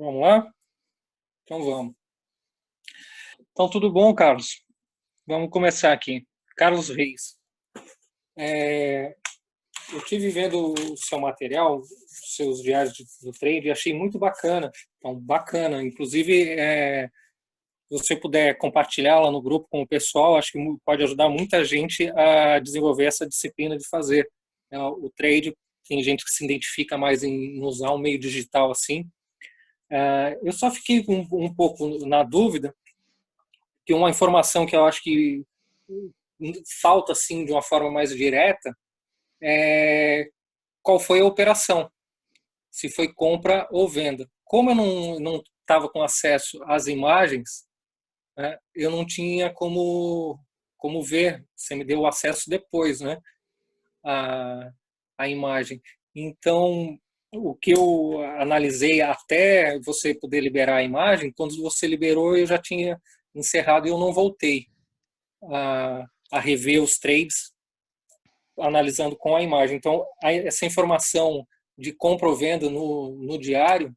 Vamos lá? Então vamos. Então tudo bom, Carlos? Vamos começar aqui. Carlos Reis. Eu estive vendo o seu material, os seus diários do trade, e achei muito bacana. Então, bacana. Inclusive, se você puder compartilhar lá no grupo com o pessoal, acho que pode ajudar muita gente a desenvolver essa disciplina de fazer o trade. Tem gente que se identifica mais em usar um meio digital assim. Eu só fiquei um pouco na dúvida, que uma informação que eu acho que falta assim de uma forma mais direta é qual foi a operação, se foi compra ou venda. Como eu não estava com acesso às imagens, né, eu não tinha como ver. Você me deu o acesso depois, né, a imagem. Então, o que eu analisei até você poder liberar a imagem, quando você liberou eu já tinha encerrado e eu não voltei a rever os trades analisando com a imagem. Então, essa informação de compra ou venda no diário,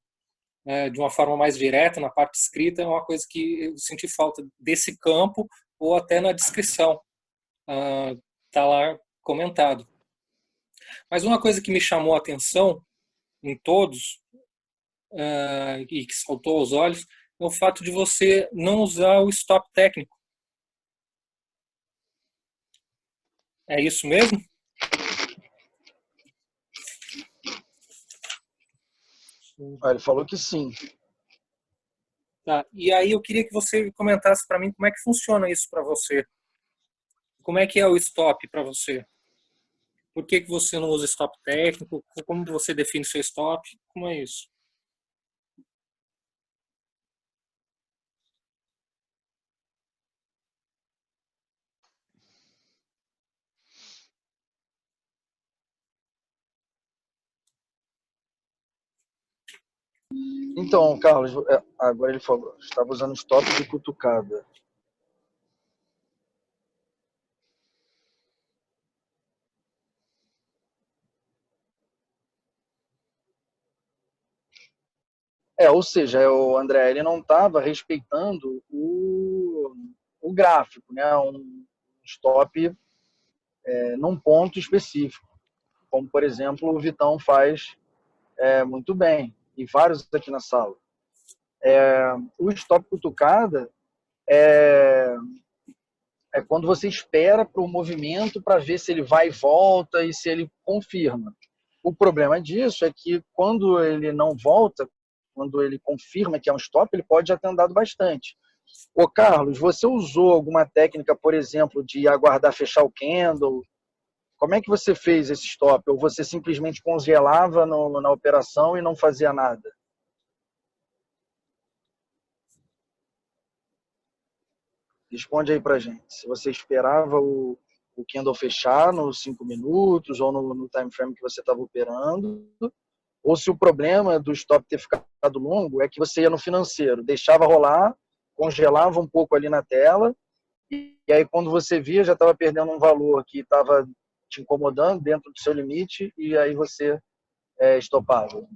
de uma forma mais direta, na parte escrita, é uma coisa que eu senti falta desse campo, ou até na descrição. Está lá comentado. Mas uma coisa que me chamou a atenção em todos, e que saltou aos olhos, é o fato de você não usar o stop técnico. É isso mesmo? Ele falou que sim. Tá. E aí eu queria que você comentasse para mim como é que funciona isso para você. Como é que é o stop para você? Por que você não usa stop técnico? Como você define seu stop? Como é isso? Então, Carlos, agora ele falou, estava usando stop de cutucada. Ou seja, o André, ele não estava respeitando o gráfico, né? Um stop num ponto específico, como, por exemplo, o Vitão faz muito bem, e vários aqui na sala. O stop cutucada é quando você espera para o movimento para ver se ele vai e volta e se ele confirma. O problema disso é que quando ele não volta, quando ele confirma que é um stop, ele pode já ter andado bastante. Ô Carlos, você usou alguma técnica, por exemplo, de aguardar fechar o candle? Como é que você fez esse stop? Ou você simplesmente congelava na operação e não fazia nada? Responde aí pra gente. Se você esperava o candle fechar nos 5 minutos ou no time frame que você estava operando, ou se o problema do stop ter ficado longo é que você ia no financeiro, deixava rolar, congelava um pouco ali na tela, e aí quando você via já estava perdendo um valor que estava te incomodando dentro do seu limite, e aí você estopava.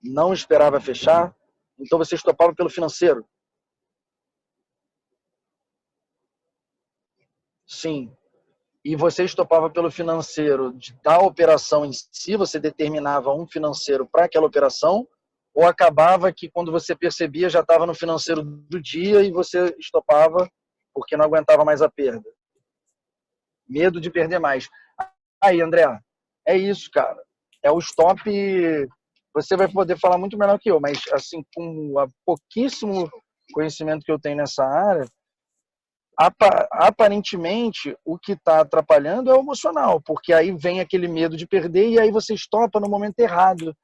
Não esperava fechar, então você estopava pelo financeiro. Sim. E você estopava pelo financeiro da operação em si, você determinava um financeiro para aquela operação, ou acabava que quando você percebia já estava no financeiro do dia e você estopava porque não aguentava mais a perda. Medo de perder mais. Aí, André, é isso, cara. É o stop. Você vai poder falar muito melhor que eu, mas assim, com o pouquíssimo conhecimento que eu tenho nessa área, aparentemente o que está atrapalhando é o emocional, porque aí vem aquele medo de perder e aí você estopa no momento errado,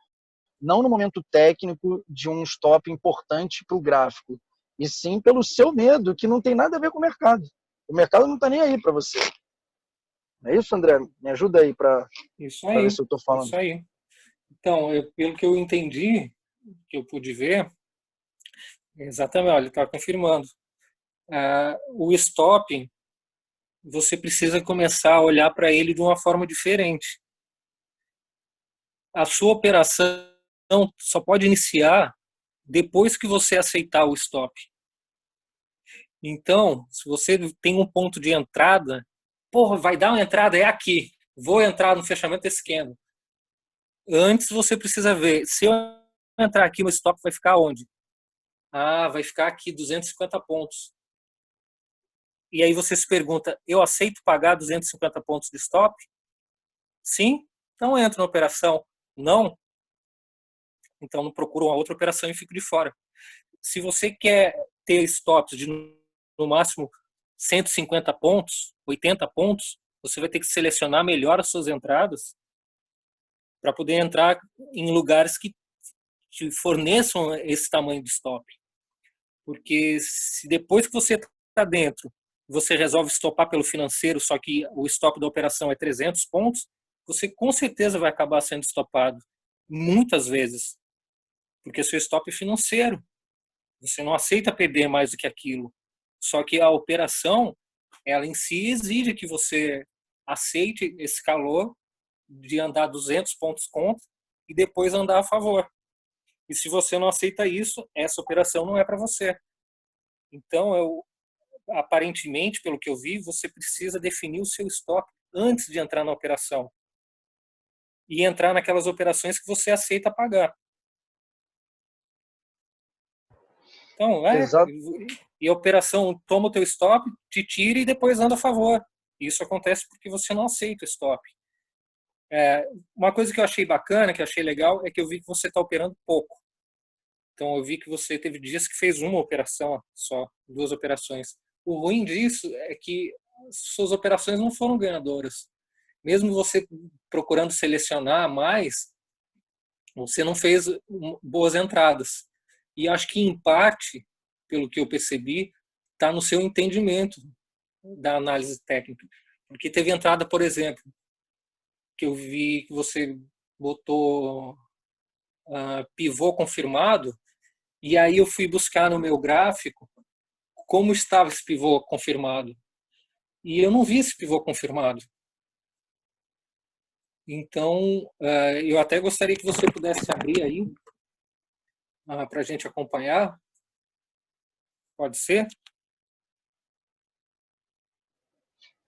não no momento técnico de um stop importante para o gráfico, e sim pelo seu medo, que não tem nada a ver com o mercado. O mercado não está nem aí para você. Não é isso, André? Me ajuda aí para Isso ver aí, se eu estou falando. isso aí. Então, pelo que eu entendi, que eu pude ver, exatamente, olha, ele está confirmando. O stop, você precisa começar a olhar para ele de uma forma diferente. A sua operação só pode iniciar depois que você aceitar o stop. Então, se você tem um ponto de entrada, porra, vai dar uma entrada, é aqui. Vou entrar no fechamento desse candle. Antes você precisa ver, se eu entrar aqui, meu stop vai ficar onde? Ah, vai ficar aqui 250 pontos. E aí você se pergunta, eu aceito pagar 250 pontos de stop? Sim? Então entro na operação. Não? Então não procuro uma outra operação e fico de fora. Se você quer ter stops de no máximo 150 pontos, 80 pontos, você vai ter que selecionar melhor as suas entradas para poder entrar em lugares que te forneçam esse tamanho de stop. Porque se depois que você está dentro, você resolve stopar pelo financeiro, só que o stop da operação é 300 pontos, você com certeza vai acabar sendo stopado muitas vezes, porque seu stop é financeiro. Você não aceita perder mais do que aquilo. Só que a operação, ela em si exige que você aceite esse calor de andar 200 pontos contra e depois andar a favor. E se você não aceita isso, essa operação não é para você. Então, aparentemente, pelo que eu vi, você precisa definir o seu stop antes de entrar na operação. E entrar naquelas operações que você aceita pagar. Então, Exato. e a operação toma o teu stop, te tira e depois anda a favor. Isso acontece porque você não aceita o stop. Uma coisa que eu achei bacana, que eu achei legal, é que eu vi que você está operando pouco. Então, eu vi que você teve dias que fez uma operação só, 2 operações. O ruim disso é que suas operações não foram ganhadoras. Mesmo você procurando selecionar mais, você não fez boas entradas. E acho que, em parte, pelo que eu percebi, está no seu entendimento da análise técnica. Porque teve entrada, por exemplo, que eu vi que você botou pivô confirmado, e aí eu fui buscar no meu gráfico como estava esse pivô confirmado. E eu não vi esse pivô confirmado. Então, eu até gostaria que você pudesse abrir aí para a gente acompanhar. Pode ser?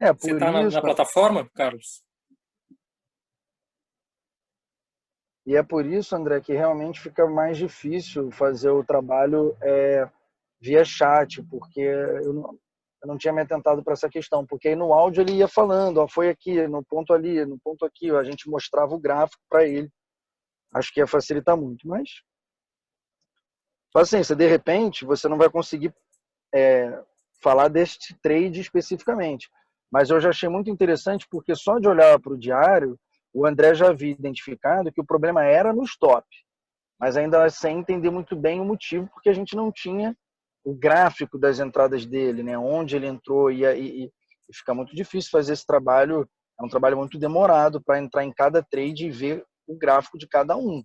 Você Por está na isso, plataforma, Carlos? e é por isso, André, que realmente fica mais difícil fazer o trabalho via chat, porque eu não tinha me atentado para essa questão, porque aí no áudio ele ia falando, ó, foi aqui, no ponto ali, no ponto aqui, a gente mostrava o gráfico para ele. Acho que ia facilitar muito, mas paciência, de repente você não vai conseguir falar deste trade especificamente, mas eu já achei muito interessante porque só de olhar para o diário, o André já havia identificado que o problema era no stop, mas ainda sem entender muito bem o motivo, porque a gente não tinha o gráfico das entradas dele, né? Onde ele entrou, e fica muito difícil fazer esse trabalho, é um trabalho muito demorado para entrar em cada trade e ver o gráfico de cada um.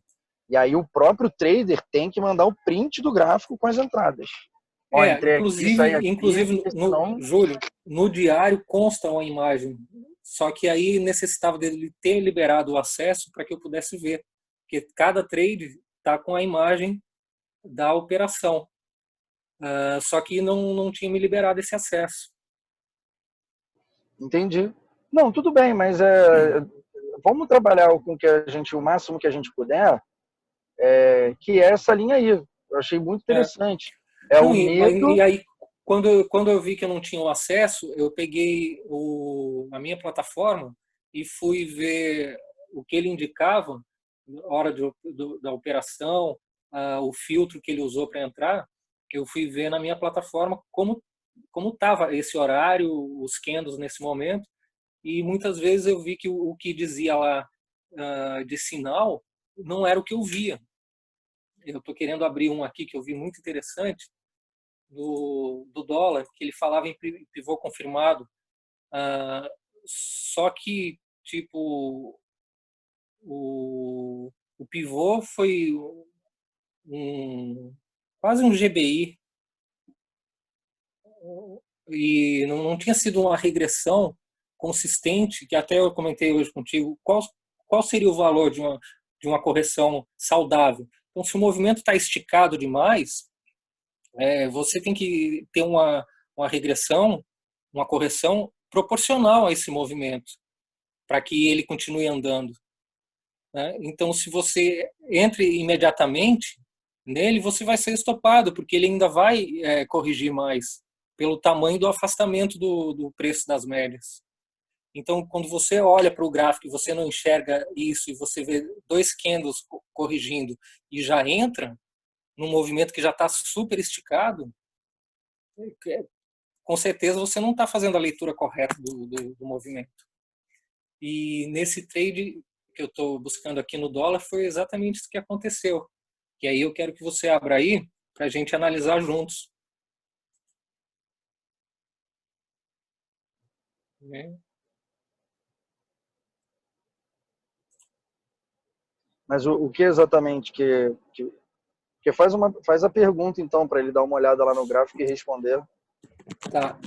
E aí o próprio trader tem que mandar o print do gráfico com as entradas. Ó, entrei aqui, saí aqui, Inclusive porque senão... Júlio, no diário consta uma imagem, só que aí necessitava dele ter liberado o acesso para que eu pudesse ver, porque cada trade está com a imagem da operação, só que não tinha me liberado esse acesso. Entendi. Não, tudo bem, mas vamos trabalhar com que a gente, o máximo que a gente puder, que é essa linha aí. Eu achei muito É, interessante. É o não, medo. e aí, quando eu vi que eu não tinha o acesso, eu peguei a minha plataforma e fui ver o que ele indicava, hora da operação, o filtro que ele usou para entrar. Eu fui ver na minha plataforma como estava esse horário, os candles nesse momento, e muitas vezes eu vi que o que dizia lá de sinal não era o que eu via. Eu estou querendo abrir um aqui que eu vi muito interessante, do dólar, que ele falava em pivô confirmado. Só que, tipo, o pivô foi quase um GBI, e não tinha sido uma regressão consistente, que até eu comentei hoje contigo. Qual seria o valor de uma correção saudável. Então, se o movimento está esticado demais, você tem que ter uma regressão, uma correção proporcional a esse movimento, para que ele continue andando, né? Então, se você entre imediatamente nele, você vai ser estopado, porque ele ainda vai corrigir mais, pelo tamanho do afastamento do preço das médias. Então, quando você olha para o gráfico e você não enxerga isso, e você vê dois candles corrigindo e já entra num movimento que já está super esticado, com certeza você não está fazendo a leitura correta do movimento. E nesse trade que eu estou buscando aqui no dólar, foi exatamente isso que aconteceu. E aí eu quero que você abra aí para a gente analisar juntos. Mas o que exatamente que faz a pergunta, então, para ele dar uma olhada lá no gráfico e responder. Tá.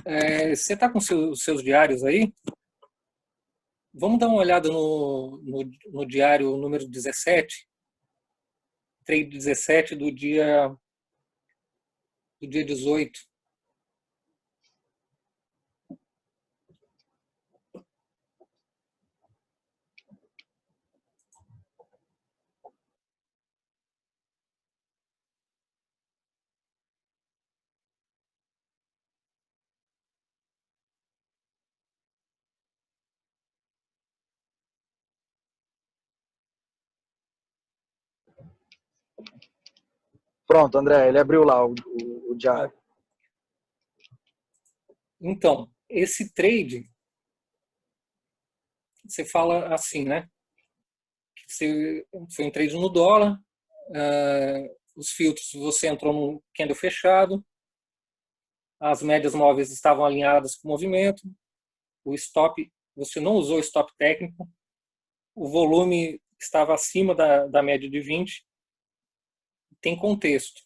Você está com seus diários aí? Vamos dar uma olhada no diário número 17, trade 17 do dia 18. Pronto, André, ele abriu lá o diário. Então, esse trade, você fala assim, né? Foi um trade no dólar, os filtros, você entrou no candle fechado, as médias móveis estavam alinhadas com o movimento, o stop, você não usou stop técnico, o volume estava acima da média de 20, tem contexto.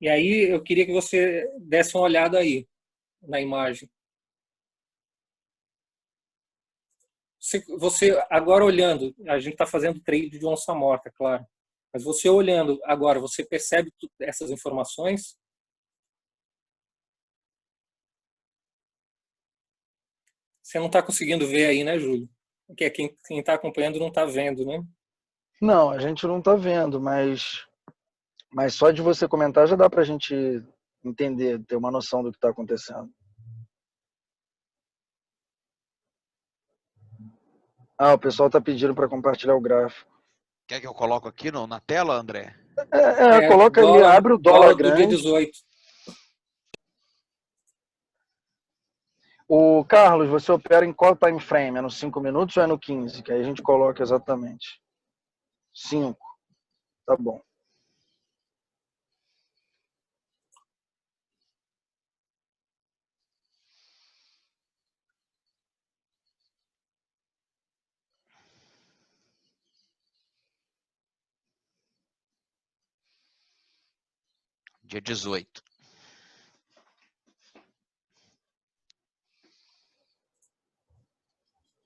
E aí eu queria que você desse uma olhada aí na imagem. Você agora olhando, a gente está fazendo trade de onça morta, claro. Mas você olhando agora, você percebe essas informações? Você não está conseguindo ver aí, né, Júlio? Porque quem está acompanhando não está vendo, né? Não, a gente não está vendo, mas só de você comentar já dá para a gente entender, ter uma noção do que está acontecendo. Ah, o pessoal está pedindo para compartilhar o gráfico. Quer que eu coloque aqui na tela, André? Coloca ali, abre o dólar do dia grande. 18. O Carlos, você opera em qual time frame? É no 5 minutos ou é no 15? Que aí a gente coloca exatamente. 5. Tá bom. Dia 18.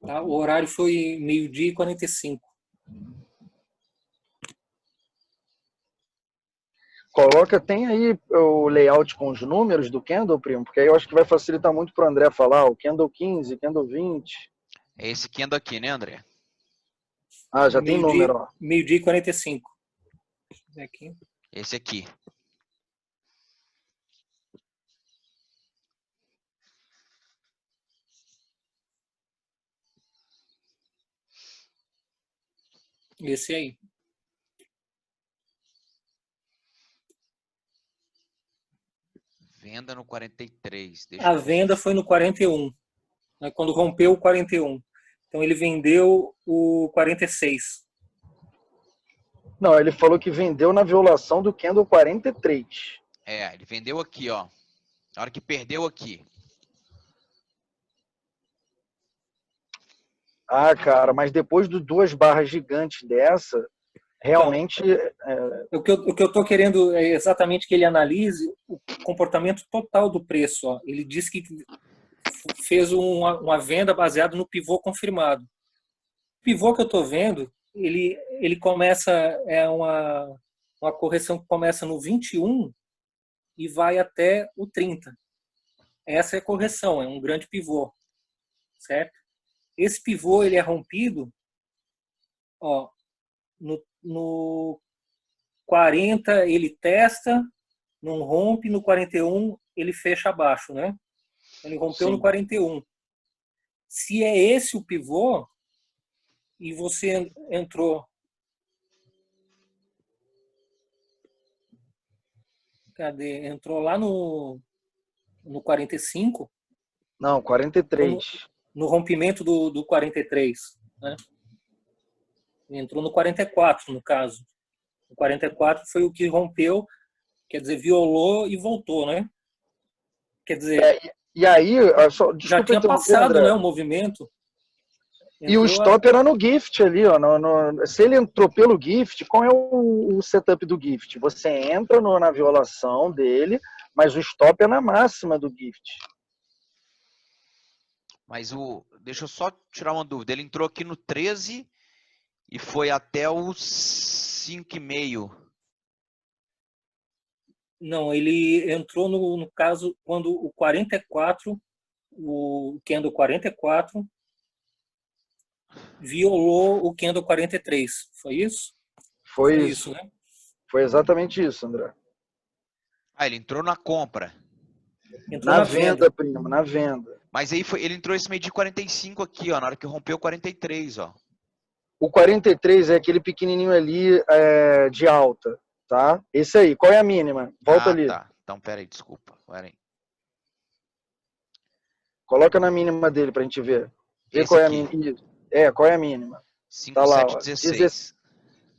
Tá? O horário foi 12h45. Coloca, tem aí o layout com os números do candle, primo? Porque aí eu acho que vai facilitar muito para o André falar. O candle 15, candle 20. É esse que anda aqui, né, André? Ah, já tem número, ó. 12h45. Aqui. Esse aqui. Esse aí. Venda no 43. A venda foi no 41, né, quando rompeu o 41. Então ele vendeu o 46. Não, ele falou que vendeu na violação do candle 43. Ele vendeu aqui, ó. Na hora que perdeu aqui. Ah, cara, mas depois de 2 barras gigantes dessa, realmente... O que eu estou querendo é exatamente que ele analise o comportamento total do preço. Ó. Ele disse que fez uma venda baseada no pivô confirmado. O pivô que eu estou vendo ele começa, é uma correção que começa no 21 e vai até o 30. Essa é a correção, é um grande pivô, certo? Esse pivô ele é rompido, ó, no 40 ele testa, não rompe, no 41 ele fecha abaixo, né? Ele rompeu no Sim. 41. Se é esse o pivô e você entrou, cadê? Entrou lá no 45, Não, ou 43. no rompimento do 43, né? Entrou no 44, no caso. O 44 foi o que rompeu, quer dizer, violou e voltou, né? Quer dizer, E aí, já desculpa tinha interromper, passado, né, André. o movimento. E o Entrou stop era no gift ali, ó. Se ele entrou pelo gift, qual é o setup do gift? Você entra na violação dele, mas o stop é na máxima do gift. Mas deixa eu só tirar uma dúvida. Ele entrou aqui no 13 e foi até o 5,5. Não, ele entrou no caso quando o 44, o candle 44 violou o candle 43. Foi isso? Foi Foi isso. isso, né? Foi exatamente isso, André. Ah, ele entrou na compra. Entrou Na na venda, venda. primo, na venda. Mas aí ele entrou esse meio de 45 aqui, ó, na hora que rompeu 43, ó. O 43 é aquele pequenininho ali de alta, tá? Esse aí, qual é a mínima? Volta Ah, ali. tá. Então, pera aí, desculpa. Pera aí. Coloca na mínima dele pra gente ver. Vê Esse qual é a aqui, mínima. Qual é a mínima? Tá lá, ó. 5716.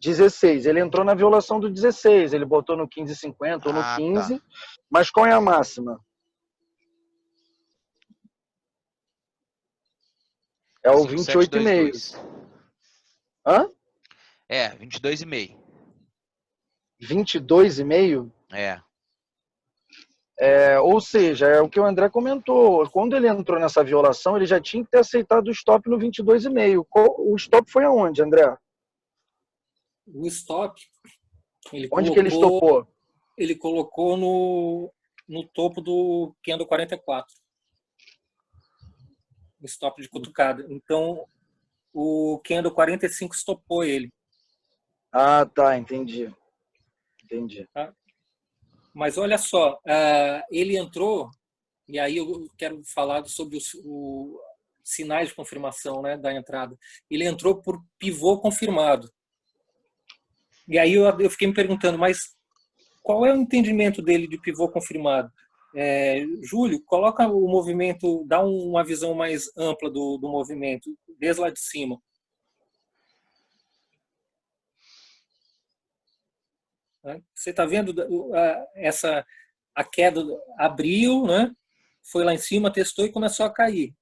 16. Ele entrou na violação do 16. Ele botou no 15,50 ou no Ah, tá. 15. Mas qual é a máxima? É o 28,5. 5722. Hã? É, 22,5. 22,5? É. Ou seja, é o que o André comentou. Quando ele entrou nessa violação, ele já tinha que ter aceitado o stop no 22,5. O stop foi aonde, André? O stop, ele Onde que ele colocou, estopou? ele colocou no topo do candle 44. O stop de cutucada. Então, o candle 45 estopou ele. Ah, tá, entendi. Entendi. Tá? Mas olha só, ele entrou, e aí eu quero falar sobre os sinais de confirmação, né, da entrada. Ele entrou por pivô confirmado. E aí eu fiquei me perguntando, mas qual é o entendimento dele de pivô confirmado? Júlio, coloca o movimento, dá uma visão mais ampla do movimento, desde lá de cima. Você está vendo a queda abriu, né? Foi lá em cima, testou e começou a cair.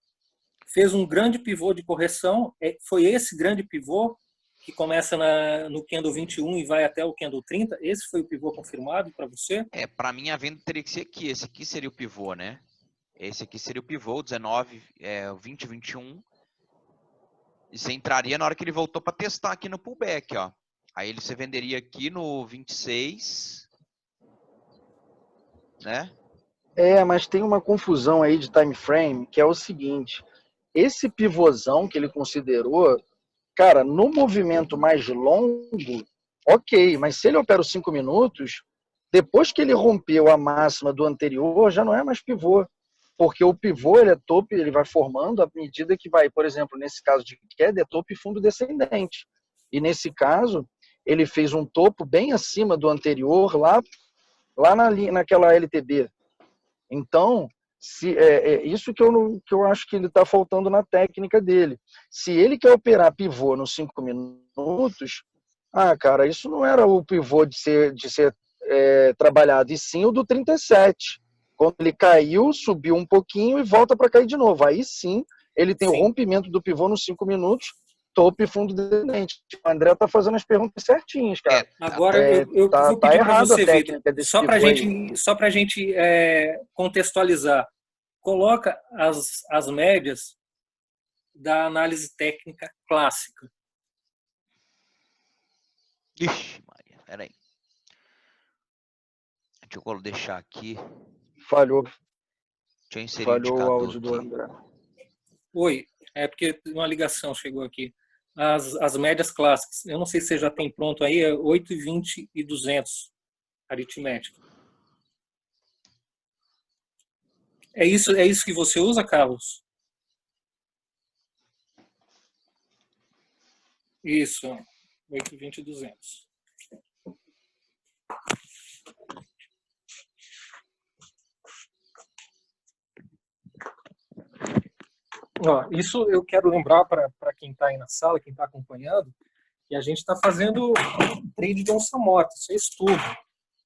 Fez um grande pivô de correção. Foi esse grande pivô que começa no candle 21 e vai até o candle 30. Esse foi o pivô confirmado para você? Para mim a venda teria que ser aqui. Esse aqui seria o pivô, né? Esse aqui seria o pivô, 19, 20, 21. E você entraria na hora que ele voltou para testar aqui no pullback, ó. Aí você venderia aqui no 26, né? Mas tem uma confusão aí de time frame, que é o seguinte. Esse pivôzão que ele considerou, cara, no movimento mais longo, ok, mas se ele opera os 5 minutos, depois que ele rompeu a máxima do anterior, já não é mais pivô. Porque o pivô, ele é topo, ele vai formando à medida que vai, por exemplo, nesse caso de queda, é topo e fundo descendente. E nesse caso, ele fez um topo bem acima do anterior, lá naquela LTB. Então, isso que eu acho que ele está faltando na técnica dele. Se ele quer operar pivô nos 5 minutos, cara, isso não era o pivô de ser trabalhado, e sim o do 37. Quando ele caiu, subiu um pouquinho e volta para cair de novo. Aí sim, ele tem o rompimento do pivô nos 5 minutos, topo e fundo descendente. O André está fazendo as perguntas certinhas, cara. Agora, eu vou Tá pedir para errado a você, Vitor, técnica desse pivô aí. só para a gente contextualizar, coloca as médias da análise técnica clássica. Ixi, Maria, peraí. Deixa eu deixar aqui. Falhou, Deixa eu inserir o falhou o indicador áudio do aqui. André. Oi, é porque uma ligação chegou aqui. As médias clássicas, eu não sei se você já tem pronto aí, é 8, 20 e 200, aritmética. É isso que você usa, Carlos? Isso, 8, 20 e 200. Ó, isso eu quero lembrar para quem está aí na sala, quem está acompanhando, que a gente está fazendo trade de onça morta, isso é estudo.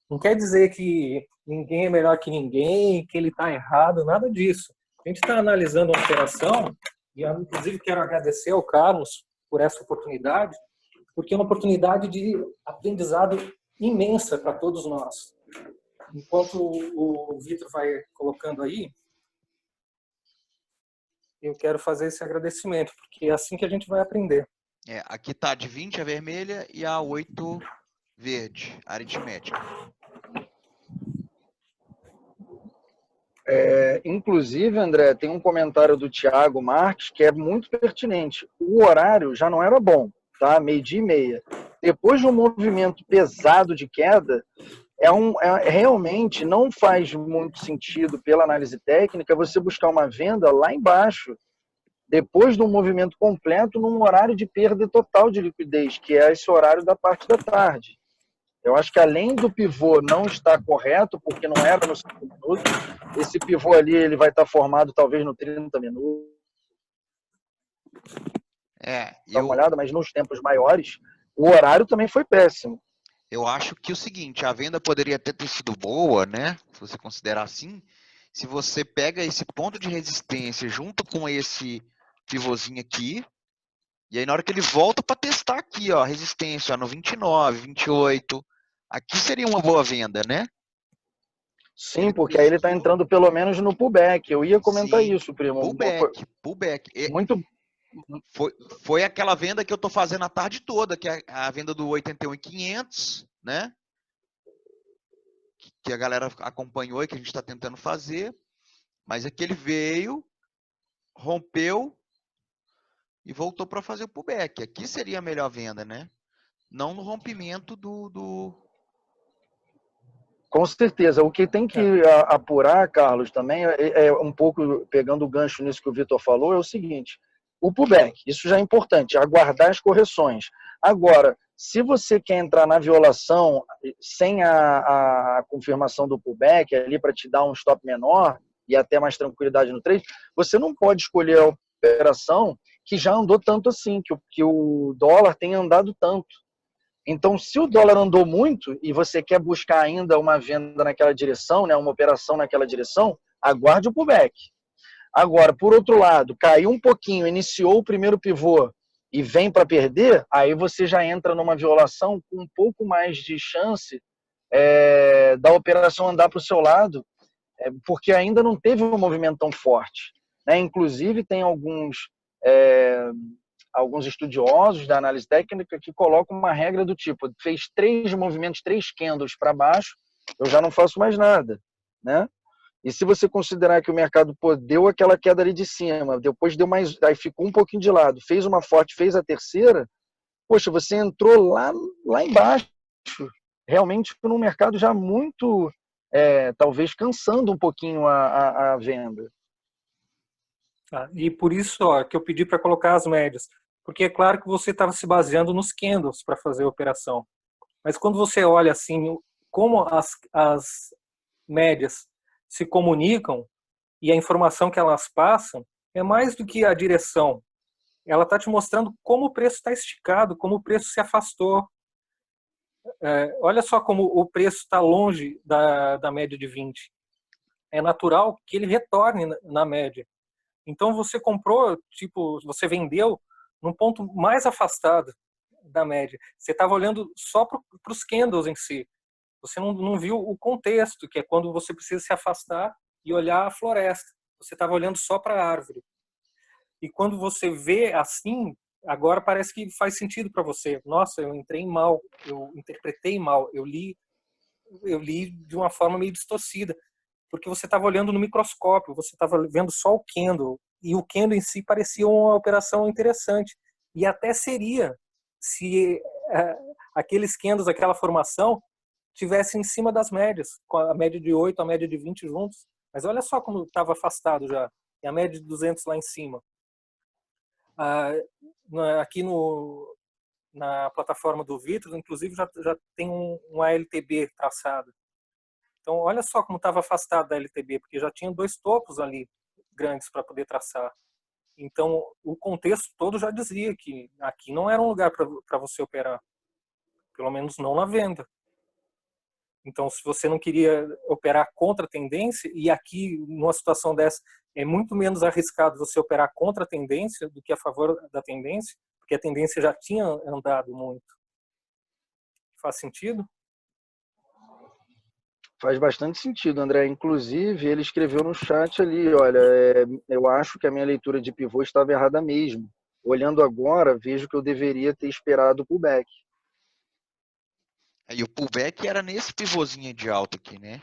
Não quer dizer que ninguém é melhor que ninguém, que ele está errado, nada disso. A gente está analisando uma operação, e eu, inclusive, quero agradecer ao Carlos por essa oportunidade, porque é uma oportunidade de aprendizado imensa para todos nós. Enquanto o Vitor vai colocando aí, eu quero fazer esse agradecimento, porque é assim que a gente vai aprender. Aqui tá de 20 a vermelha e a 8 verde, aritmética. Inclusive, André, tem um comentário do Thiago Marques que é muito pertinente. O horário já não era bom, tá? 12h30. Depois de um movimento pesado de queda, realmente não faz muito sentido, pela análise técnica, você buscar uma venda lá embaixo, depois de um movimento completo, num horário de perda total de liquidez, que é esse horário da parte da tarde. Eu acho que além do pivô não estar correto, porque não era no 5 minutos, esse pivô ali ele vai estar formado talvez no 30 minutos. Dá uma olhada, mas nos tempos maiores, o horário também foi péssimo. Eu acho que o seguinte, a venda poderia ter sido boa, né? Se você considerar assim, se você pega esse ponto de resistência junto com esse pivôzinho aqui, e aí na hora que ele volta para testar aqui, ó, resistência ó, no 29, 28, aqui seria uma boa venda, né? Sim, Ele porque aí ele está testou. entrando pelo menos no pullback. Eu ia comentar Sim, isso, primo. pullback. Muito. Foi aquela venda que eu tô fazendo a tarde toda, que é a venda do 81.500, né? Que a galera acompanhou e que a gente está tentando fazer. Mas é que ele veio, rompeu e voltou para fazer o pullback. Aqui seria a melhor venda, né? Não no rompimento do... Com certeza. O que tem que apurar, Carlos, também, um pouco pegando o gancho nisso que o Vitor falou, é o seguinte: o pullback, isso já é importante, aguardar as correções. Agora, se você quer entrar na violação sem a confirmação do pullback, ali para te dar um stop menor e até mais tranquilidade no trade, você não pode escolher a operação que já andou tanto assim, que o dólar tem andado tanto. Então, se o dólar andou muito e você quer buscar ainda uma venda naquela direção, né, uma operação naquela direção, aguarde o pullback. Agora, por outro lado, caiu um pouquinho, iniciou o primeiro pivô e vem para perder, aí você já entra numa violação com um pouco mais de chance da operação andar para o seu lado, porque ainda não teve um movimento tão forte. Né? Inclusive, tem alguns estudiosos da análise técnica que colocam uma regra do tipo: fez 3 movimentos, 3 candles para baixo, eu já não faço mais nada, né? E se você considerar que o mercado deu aquela queda ali de cima, depois deu mais, aí ficou um pouquinho de lado, fez uma forte, fez a terceira, poxa, você entrou lá embaixo, realmente num mercado já muito, talvez cansando um pouquinho a venda. E por isso que eu pedi para colocar as médias, porque é claro que você estava se baseando nos candles para fazer a operação. Mas quando você olha assim, como as médias se comunicam e a informação que elas passam, é mais do que a direção. Ela está te mostrando como o preço está esticado, como o preço se afastou. Olha só como o preço está longe da média de 20. É natural que ele retorne na média. Então você comprou, você vendeu num ponto mais afastado da média. Você estava olhando só para os candles em si. Você não viu o contexto, que é quando você precisa se afastar e olhar a floresta. Você estava olhando só para a árvore. E quando você vê assim, agora parece que faz sentido para você. Nossa, eu entrei mal, eu interpretei mal, eu li de uma forma meio distorcida, porque você estava olhando no microscópio, você estava vendo só o candle, e o candle em si parecia uma operação interessante. E até seria se aqueles candles, aquela formação, tivesse em cima das médias, com a média de 8, a média de 20 juntos. Mas olha só como estava afastado já, e a média de 200 lá em cima. Aqui na plataforma do Vitor, inclusive, já tem um ALTB traçado. Então, olha só como estava afastado da LTB, porque já tinha 2 topos ali grandes para poder traçar. Então, o contexto todo já dizia que aqui não era um lugar para você operar, pelo menos não na venda. Então, se você não queria operar contra a tendência, e aqui, numa situação dessa, é muito menos arriscado você operar contra a tendência do que a favor da tendência, porque a tendência já tinha andado muito. Faz sentido? Faz bastante sentido, André. Inclusive, ele escreveu no chat ali, olha, eu acho que a minha leitura de pivô estava errada mesmo. Olhando agora, vejo que eu deveria ter esperado o pullback. E o pullback era nesse pivôzinho de alta aqui, né?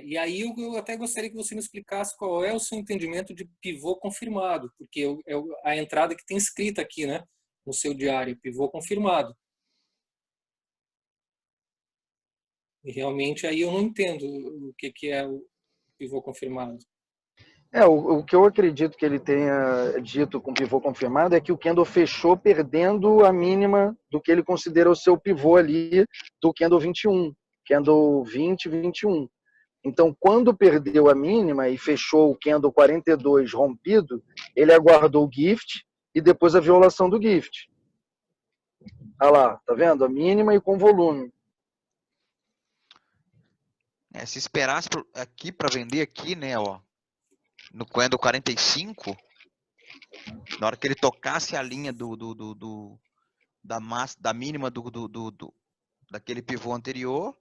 E aí eu até gostaria que você me explicasse qual é o seu entendimento de pivô confirmado, porque é a entrada que tem escrita aqui, né, no seu diário, pivô confirmado. E realmente aí eu não entendo o que é o pivô confirmado. O que eu acredito que ele tenha dito com pivô confirmado é que o candle fechou perdendo a mínima do que ele considera o seu pivô ali do candle 21, candle 20, 21. Então, quando perdeu a mínima e fechou o candle 42 rompido, ele aguardou o gift e depois a violação do gift. Olha lá, tá vendo? A mínima e com volume. Se esperasse aqui para vender aqui, né, ó, no candle 45, na hora que ele tocasse a linha da mínima daquele pivô anterior,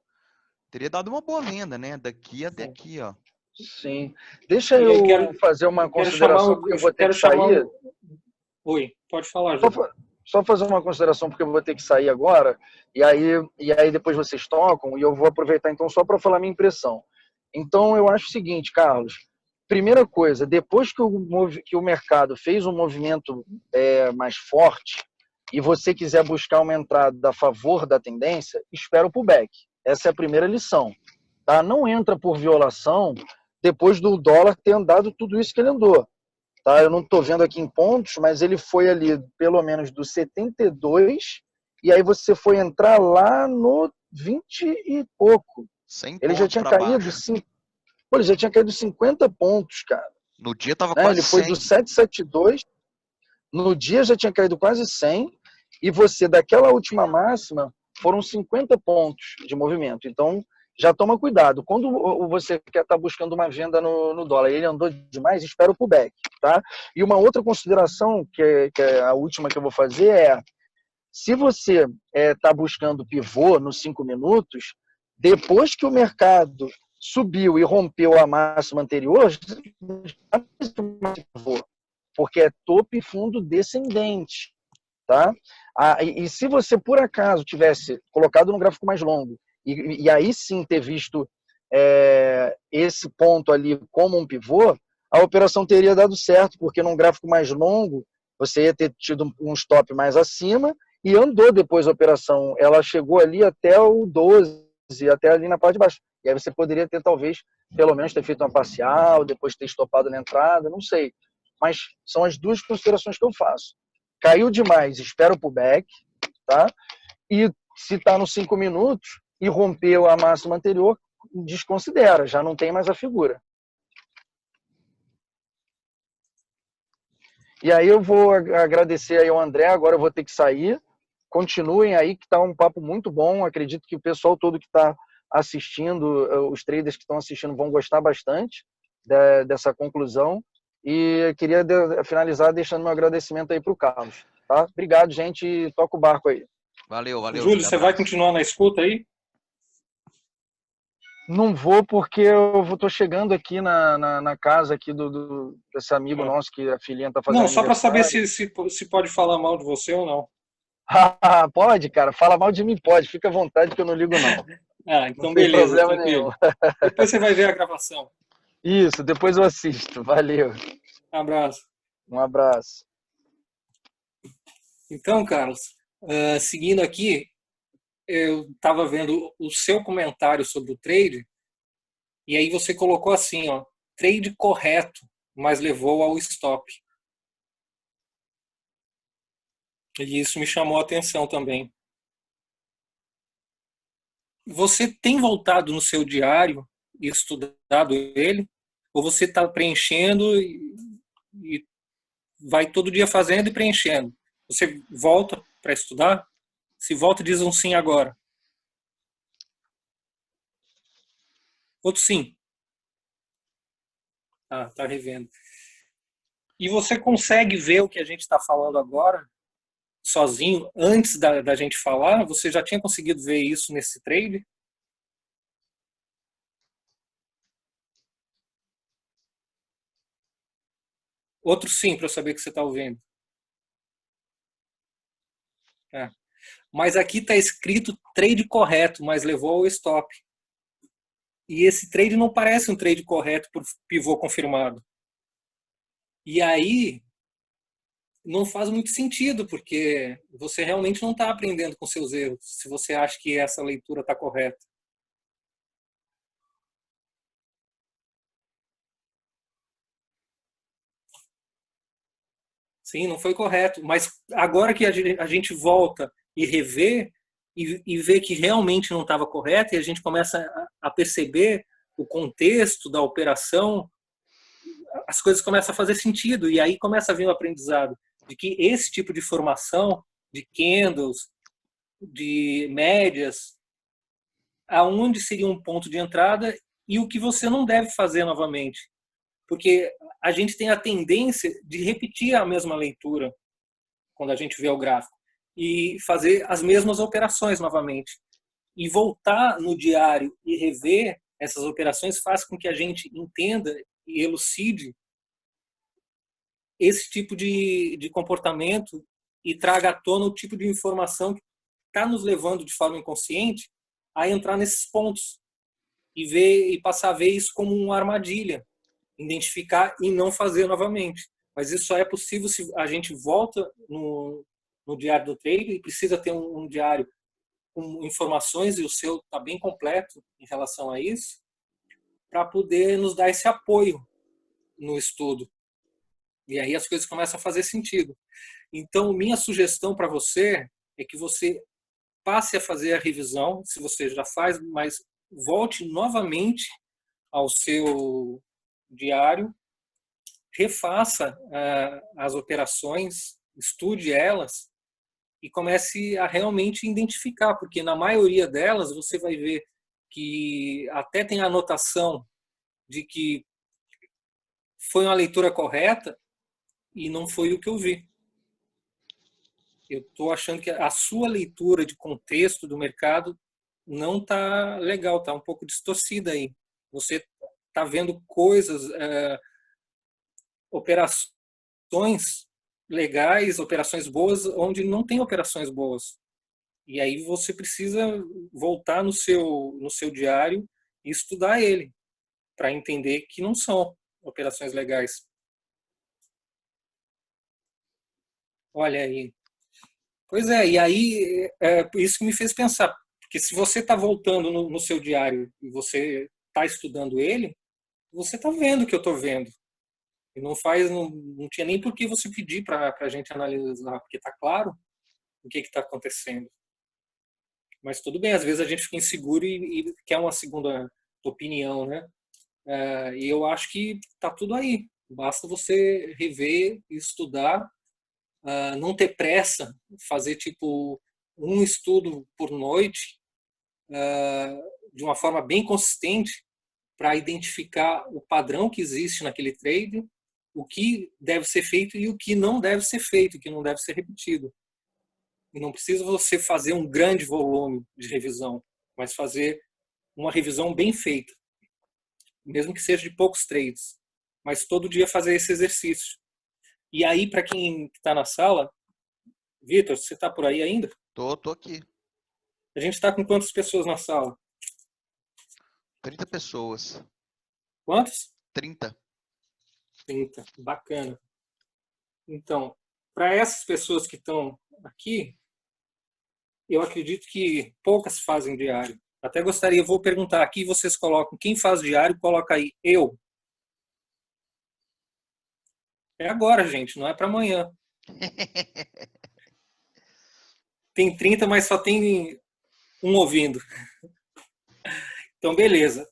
teria dado uma boa venda, né? Daqui até aqui, ó. Sim. Deixa eu fazer uma consideração, porque eu vou ter que sair. Oi, pode falar, Júlio. Só fazer uma consideração, porque eu vou ter que sair agora, e aí depois vocês tocam, e eu vou aproveitar então só para falar minha impressão. Então, eu acho o seguinte, Carlos. Primeira coisa, depois que o mercado fez um movimento mais forte, e você quiser buscar uma entrada a favor da tendência, espera o pullback. Essa é a primeira lição. Tá? Não entra por violação depois do dólar ter andado tudo isso que ele andou. Tá? Eu não estou vendo aqui em pontos, mas ele foi ali pelo menos do 72, e aí você foi entrar lá no 20 e pouco. Ele já tinha caído ele já tinha caído 50 pontos, cara. No dia estava quase 100. Ele foi do 772, no dia já tinha caído quase 100, e você, daquela última máxima, foram 50 pontos de movimento. Então, já toma cuidado. Quando você quer estar buscando uma venda no dólar e ele andou demais, espera o pullback. Tá? E uma outra consideração, que é a última que eu vou fazer, se você está buscando pivô nos 5 minutos, depois que o mercado subiu e rompeu a máxima anterior, porque é topo e fundo descendente. Tá? E se você, por acaso, tivesse colocado no gráfico mais longo, e aí sim ter visto esse ponto ali como um pivô, a operação teria dado certo, porque num gráfico mais longo, você ia ter tido um stop mais acima, e andou depois a operação. Ela chegou ali até o 12, até ali na parte de baixo. E aí você poderia ter, talvez, pelo menos ter feito uma parcial, depois ter estopado na entrada, não sei. Mas são as duas considerações que eu faço. Caiu demais, espera o pullback, tá? E se está nos 5 minutos e rompeu a máxima anterior, desconsidera, já não tem mais a figura. E aí eu vou agradecer aí ao André, agora eu vou ter que sair. Continuem aí, que está um papo muito bom. Acredito que o pessoal todo que está assistindo, os traders que estão assistindo vão gostar bastante dessa conclusão. E queria finalizar deixando meu agradecimento aí para o Carlos. Tá? Obrigado, gente, e toca o barco aí. Valeu. Júlio, você vai continuar na escuta aí? Não vou porque eu tô chegando aqui na casa aqui desse amigo Ah. nosso que a filhinha tá Não, fazendo só para saber aniversário. se pode falar mal de você ou não. Ah, pode, cara. Fala mal de mim, pode. Fica à vontade que eu não ligo, não. Ah, Não então tem beleza, problema nenhum. tranquilo. Depois você vai ver a gravação. Isso, depois eu assisto. Valeu. Abraço. Um abraço. Então, Carlos, seguindo aqui, eu estava vendo o seu comentário sobre o trade, e aí você colocou assim, ó, trade correto, mas levou ao stop. E isso me chamou a atenção também. Você tem voltado no seu diário e estudado ele? Ou você está preenchendo e vai todo dia fazendo e preenchendo? Você volta para estudar? Se volta, diz um sim agora. Outro sim. Ah, tá revendo. E você consegue ver o que a gente está falando agora, sozinho, antes da gente falar? Você já tinha conseguido ver isso nesse trade? Outro sim, para eu saber que você está ouvindo. É. Mas aqui está escrito trade correto, mas levou ao stop. E esse trade não parece um trade correto por pivô confirmado. E aí não faz muito sentido, porque você realmente não está aprendendo com seus erros, se você acha que essa leitura está correta. Sim, não foi correto. Mas agora que a gente volta e revê e vê que realmente não estava correto, e a gente começa a perceber o contexto da operação, as coisas começam a fazer sentido. E aí começa a vir o aprendizado de que esse tipo de formação, de candles, de médias, aonde seria um ponto de entrada e o que você não deve fazer novamente. Porque a gente tem a tendência de repetir a mesma leitura quando a gente vê o gráfico e fazer as mesmas operações novamente. E voltar no diário e rever essas operações faz com que a gente entenda e elucide esse tipo de comportamento e traga à tona o tipo de informação que está nos levando de forma inconsciente a entrar nesses pontos e ver e passar a ver isso como uma armadilha, identificar e não fazer novamente. Mas isso só é possível se a gente volta no diário do trade e precisa ter um diário com informações, e o seu está bem completo em relação a isso, para poder nos dar esse apoio no estudo. E aí as coisas começam a fazer sentido. Então, minha sugestão para você é que você passe a fazer a revisão, se você já faz, mas volte novamente ao seu diário, refaça as operações, estude elas e comece a realmente identificar, porque na maioria delas você vai ver que até tem a anotação de que foi uma leitura correta e não foi o que eu vi. Eu estou achando que a sua leitura de contexto do mercado não está legal, está um pouco distorcida aí. Você está vendo coisas, operações legais, operações boas, onde não tem operações boas. E aí você precisa voltar no seu diário e estudar ele, para entender que não são operações legais. Olha aí. Pois é, e aí isso que me fez pensar, porque se você está voltando no seu diário e você está estudando ele, você está vendo o que eu estou vendo. E não tinha nem por que você pedir para a gente analisar, porque está claro o que está acontecendo. Mas tudo bem, às vezes a gente fica inseguro e quer uma segunda opinião, né? E eu acho que está tudo aí. Basta você rever e estudar, não ter pressa, fazer tipo um estudo por noite, de uma forma bem consistente, para identificar o padrão que existe naquele trade, o que deve ser feito e o que não deve ser feito, o que não deve ser repetido. E não precisa você fazer um grande volume de revisão, mas fazer uma revisão bem feita, mesmo que seja de poucos trades, mas todo dia fazer esse exercício. E aí, para quem está na sala, Vitor, você está por aí ainda? Tô aqui. A gente está com quantas pessoas na sala? 30 pessoas. Quantas? 30. 30. Bacana. Então, para essas pessoas que estão aqui, eu acredito que poucas fazem diário. Até gostaria, vou perguntar aqui, vocês colocam, quem faz diário, coloca aí, eu. É agora, gente, não é para amanhã. Tem 30, mas só tem um ouvindo. Então, beleza.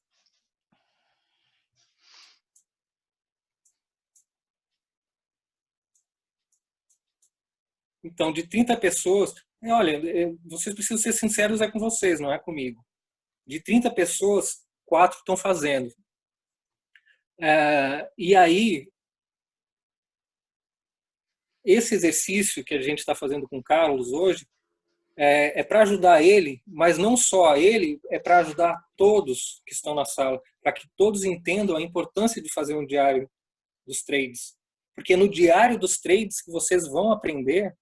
Então, de 30 pessoas, olha, vocês precisam ser sinceros com vocês, não é comigo. De 30 pessoas, 4 estão fazendo. E aí, esse exercício que a gente está fazendo com o Carlos hoje é para ajudar ele, mas não só ele, é para ajudar todos que estão na sala, para que todos entendam a importância de fazer um diário dos trades. Porque no diário dos trades que vocês vão aprender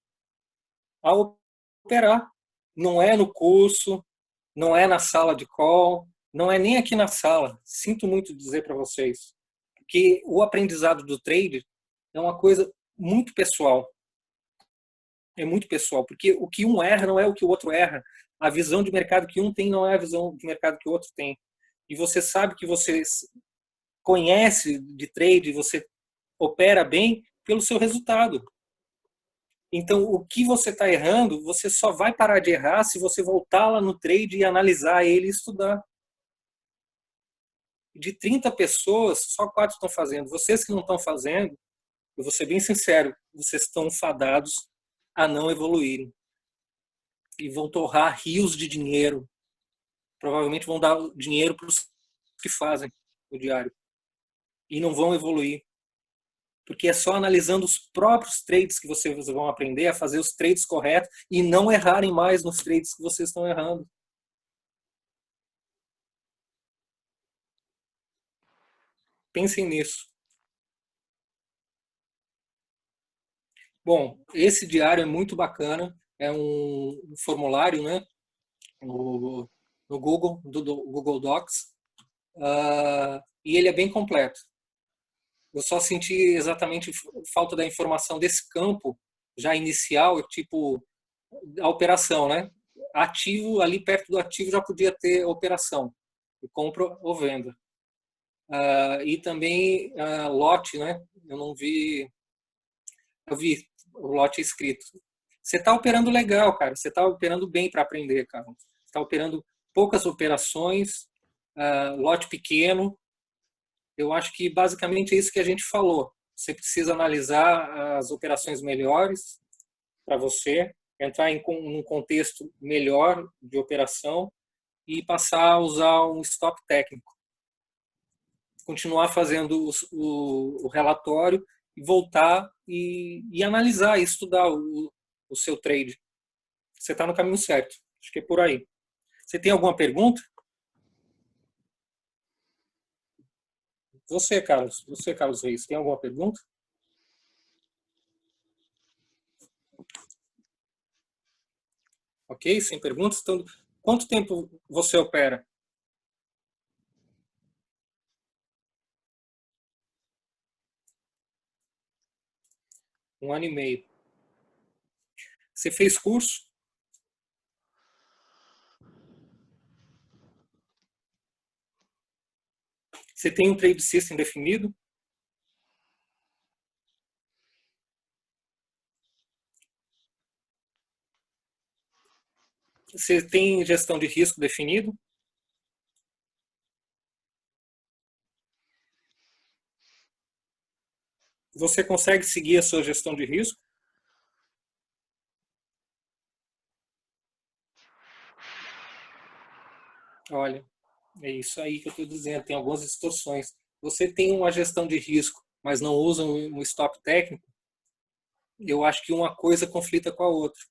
a operar. Não é no curso, não é na sala de call, não é nem aqui na sala. Sinto muito dizer para vocês. Porque o aprendizado do trade é uma coisa muito pessoal. É muito pessoal, porque o que um erra não é o que o outro erra. A visão de mercado que um tem não é a visão de mercado que o outro tem. E você sabe que você conhece de trade, você opera bem pelo seu resultado. Então, o que você está errando, você só vai parar de errar se você voltar lá no trade e analisar ele e estudar. De 30 pessoas, só 4 estão fazendo. Vocês que não estão fazendo, eu vou ser bem sincero, vocês estão fadados a não evoluírem. E vão torrar rios de dinheiro. Provavelmente vão dar dinheiro para os que fazem o diário. E não vão evoluir. Porque é só analisando os próprios trades que vocês vão aprender a fazer os trades corretos e não errarem mais nos trades que vocês estão errando. Pensem nisso. Bom, esse diário é muito bacana. É um formulário, né? No Google, do Google Docs. E ele é bem completo. Eu só senti exatamente falta da informação desse campo já inicial, tipo a operação, né? Ativo, ali perto do ativo já podia ter operação, compra ou venda. E também lote, né? Eu não vi, eu vi o lote escrito. Você está operando legal, cara. Você está operando bem para aprender, cara. Você está operando poucas operações, lote pequeno. Eu acho que basicamente é isso que a gente falou. Você precisa analisar as operações melhores para você, entrar em um contexto melhor de operação e passar a usar um stop técnico. Continuar fazendo o relatório e voltar e analisar e estudar o seu trade. Você está no caminho certo. Acho que é por aí. Você tem alguma pergunta? Você, Carlos Reis, tem alguma pergunta? Ok, sem perguntas. Então, quanto tempo você opera? Um ano e meio. Você fez curso? Você tem um trade system definido? Você tem gestão de risco definido? Você consegue seguir a sua gestão de risco? Olha, é isso aí que eu estou dizendo. Tem algumas distorções. Você tem uma gestão de risco, mas não usa um stop técnico, eu acho que uma coisa conflita com a outra.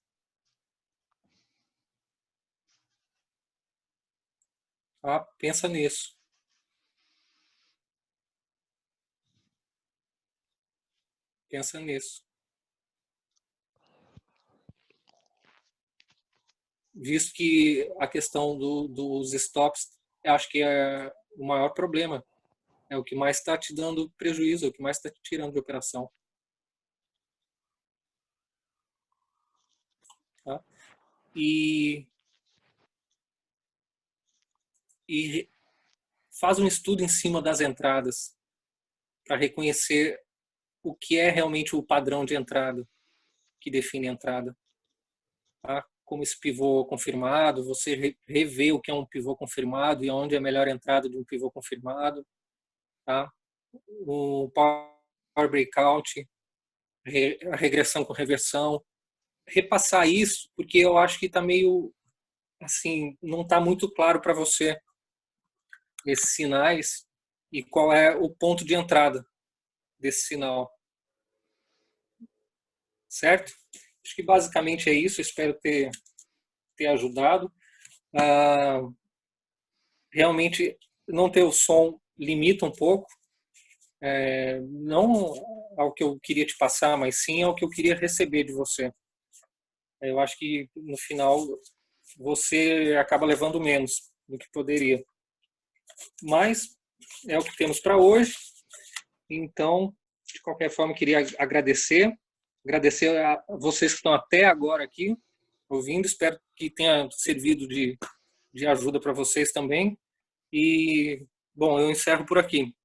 Tá? Pensa nisso. Pensa nisso. Visto que a questão dos estoques, eu acho que é o maior problema. É o que mais está te dando prejuízo, é o que mais está te tirando de operação. Tá? E faz um estudo em cima das entradas para reconhecer o que é realmente o padrão de entrada que define a entrada. Tá? Como esse pivô confirmado, você revê o que é um pivô confirmado e onde é a melhor entrada de um pivô confirmado. Tá? O power breakout, a regressão com reversão. Repassar isso, porque eu acho que está meio assim, não está muito claro para você esses sinais e qual é o ponto de entrada desse sinal. Certo? Acho que basicamente é isso. Espero ter ajudado. Realmente, não ter o som limita um pouco. Não ao que eu queria te passar, mas sim ao que eu queria receber de você. Eu acho que, no final, você acaba levando menos do que poderia. Mas é o que temos para hoje. Então, de qualquer forma, queria agradecer a vocês que estão até agora aqui ouvindo. Espero que tenha servido de ajuda para vocês também. E, bom, eu encerro por aqui.